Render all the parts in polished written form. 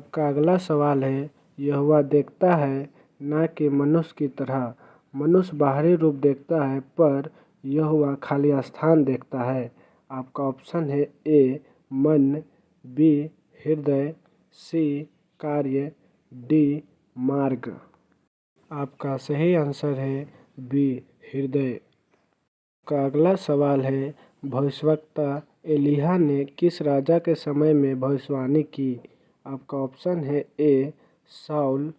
आपका अगला सवाल है, यहोवा देखता है ना कि मनुष्य की तरह। मनुष्य बाहरी रूप देखता है पर यहोवा खाली स्थान देखता है। आपका ऑप्शन है ए मन, बी हृदय, सी कार्य, डी मार्ग। आपका सही आंसर है बी हृदय। का अगला सवाल है, भविष्यवक्ता एलिय्याह ने किस राजा के समय में भविष्यवाणी की। आपका ऑप्शन है ए साउल,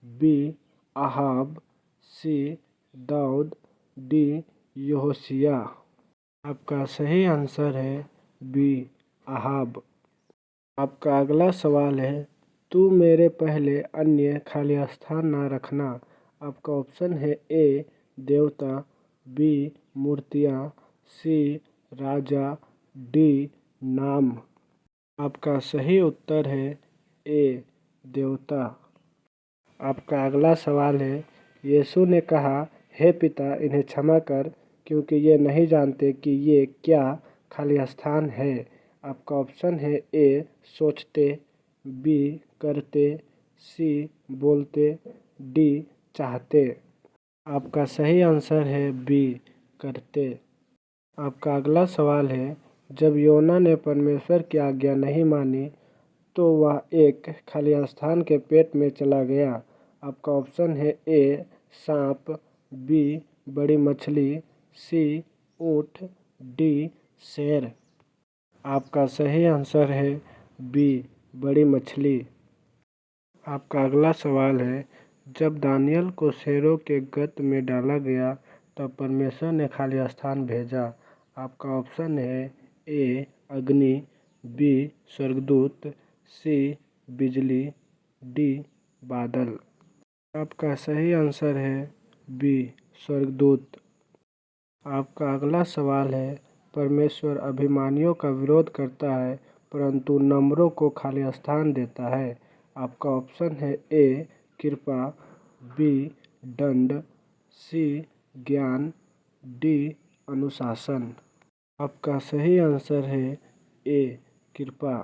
बी अहाब, सी दाऊद, डी यहोशिया। आपका सही आंसर है बी अहाब। आपका अगला सवाल है, तू मेरे पहले अन्य खाली स्थान ना रखना। आपका ऑप्शन है ए देवता, बी मूर्तियाँ, सी राजा, डी नाम। आपका सही उत्तर है ए देवता। आपका अगला सवाल है, यीशु ने कहा, हे पिता इन्हें क्षमा कर क्योंकि ये नहीं जानते कि ये क्या खाली स्थान है। आपका ऑप्शन है ए सोचते, बी करते, सी बोलते, डी चाहते। आपका सही आंसर है बी करते। आपका अगला सवाल है, जब योना ने परमेश्वर की आज्ञा नहीं मानी तो वह एक खाली स्थान के पेट में चला गया। आपका ऑप्शन है ए सांप, बी बड़ी मछली, सी ऊँट, डी शेर। आपका सही आंसर है बी बड़ी मछली। आपका अगला सवाल है, जब दानियल को शेरों के गत में डाला गया तब परमेश्वर ने खाली स्थान भेजा। आपका ऑप्शन है ए अग्नि, बी स्वर्गदूत, सी बिजली, डी बादल। आपका सही आंसर है बी स्वर्गदूत। आपका अगला सवाल है, परमेश्वर अभिमानियों का विरोध करता है परंतु नम्रों को खाली स्थान देता है। आपका ऑप्शन है ए कृपा, बी दंड, सी ज्ञान, डी अनुशासन। आपका सही आंसर है ए कृपा।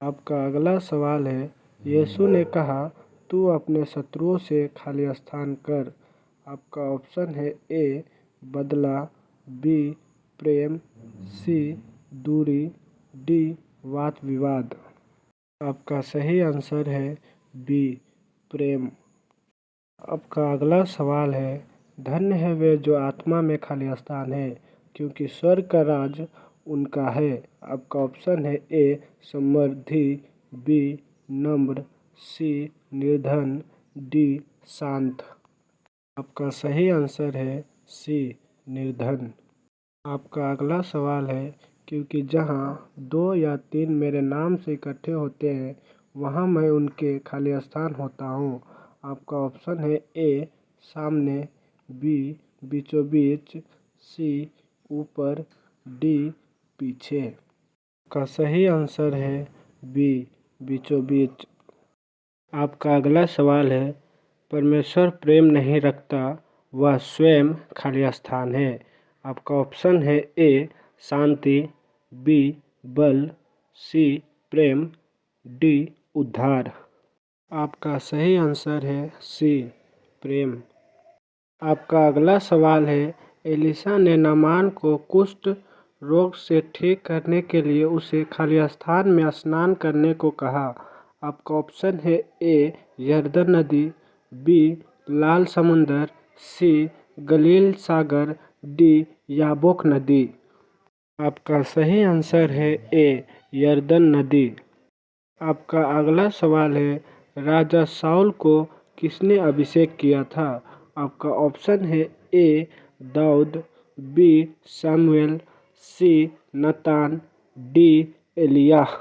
आपका अगला सवाल है, यीशु ने कहा, तू अपने शत्रुओं से खाली स्थान कर। आपका ऑप्शन है ए बदला, बी प्रेम, सी दूरी, डी वाद विवाद। आपका सही आंसर है बी प्रेम। आपका अगला सवाल है, धन्य है वे जो आत्मा में खाली स्थान है क्योंकि स्वर्ग का राज उनका है। आपका ऑप्शन है ए समृद्धि, बी नम्र, सी निर्धन, डी शांत। आपका सही आंसर है सी निर्धन। आपका अगला सवाल है, क्योंकि जहाँ 2 या 3 मेरे नाम से इकट्ठे होते हैं वहाँ मैं उनके खाली स्थान होता हूँ। आपका ऑप्शन है ए सामने, बी बीचों बीच, सी ऊपर, डी पीछे। आपका सही आंसर है बी बीचों बीच। आपका अगला सवाल है, परमेश्वर प्रेम नहीं रखता, वह स्वयं खाली स्थान है। आपका ऑप्शन है ए शांति, बी बल, सी प्रेम, डी उद्धार। आपका सही आंसर है सी प्रेम। आपका अगला सवाल है, एलिशा ने नामान को कुष्ठ रोग से ठीक करने के लिए उसे खाली स्थान में स्नान करने को कहा। आपका ऑप्शन है ए यरदन नदी, बी लाल समुंदर, सी गलील सागर, डी याबोक नदी। आपका सही आंसर है ए यरदन नदी। आपका अगला सवाल है, राजा साउल को किसने अभिषेक किया था। आपका ऑप्शन है ए दाऊद, बी सामुएल, सी नतान, डी एलिय्याह।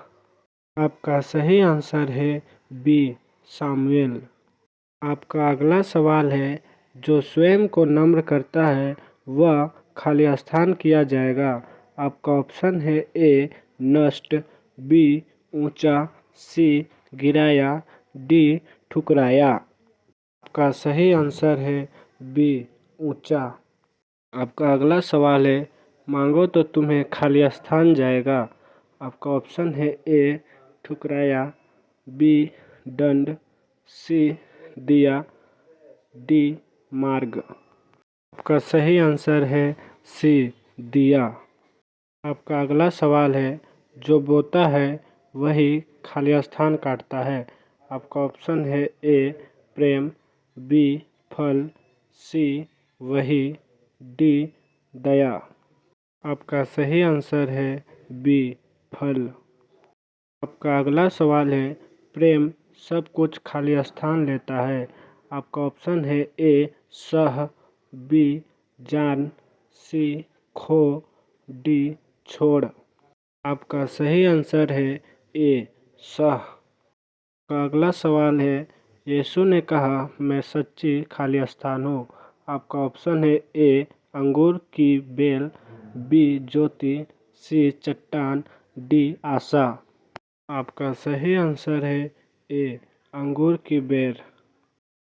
आपका सही आंसर है बी सामुएल। आपका अगला सवाल है, जो स्वयं को नम्र करता है वह खाली स्थान किया जाएगा। आपका ऑप्शन है ए नष्ट, बी ऊंचा, सी गिराया, डी ठुकराया। आपका सही आंसर है बी ऊंचा। आपका अगला सवाल है, मांगो तो तुम्हें खाली स्थान जाएगा। आपका ऑप्शन है ए ठुकराया, बी दंड, सी दिया, डी मार्ग। आपका सही आंसर है सी दिया। आपका अगला सवाल है, जो बोता है वही खाली स्थान काटता है। आपका ऑप्शन है ए प्रेम, बी फल, सी वही, डी दया। आपका सही आंसर है बी फल। आपका अगला सवाल है, प्रेम सब कुछ खाली स्थान लेता है। आपका ऑप्शन है ए सह, बी जान, सी खो, डी छोड़। आपका सही आंसर है ए सह। का अगला सवाल है, यीशु ने कहा मैं सच्ची खाली स्थान हूँ। आपका ऑप्शन है ए अंगूर की बेल, बी ज्योति, सी चट्टान, डी आशा। आपका सही आंसर है ए अंगूर की बेर।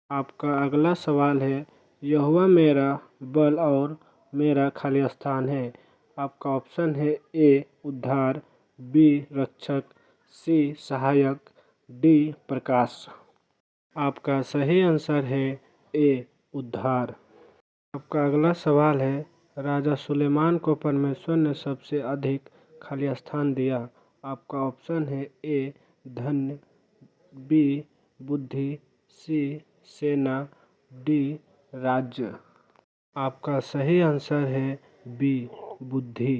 आपका अगला सवाल है, यहोवा मेरा बल और मेरा खाली स्थान है। आपका ऑप्शन है ए उद्धार, बी रक्षक, सी सहायक, डी प्रकाश। आपका सही आंसर है ए उद्धार। आपका अगला सवाल है, राजा सुलेमान को परमेश्वर ने सबसे अधिक खाली स्थान दिया। आपका ऑप्शन है ए धन्य, बी बुद्धि, सी सेना, डी राज्य। आपका सही आंसर है बी बुद्धि।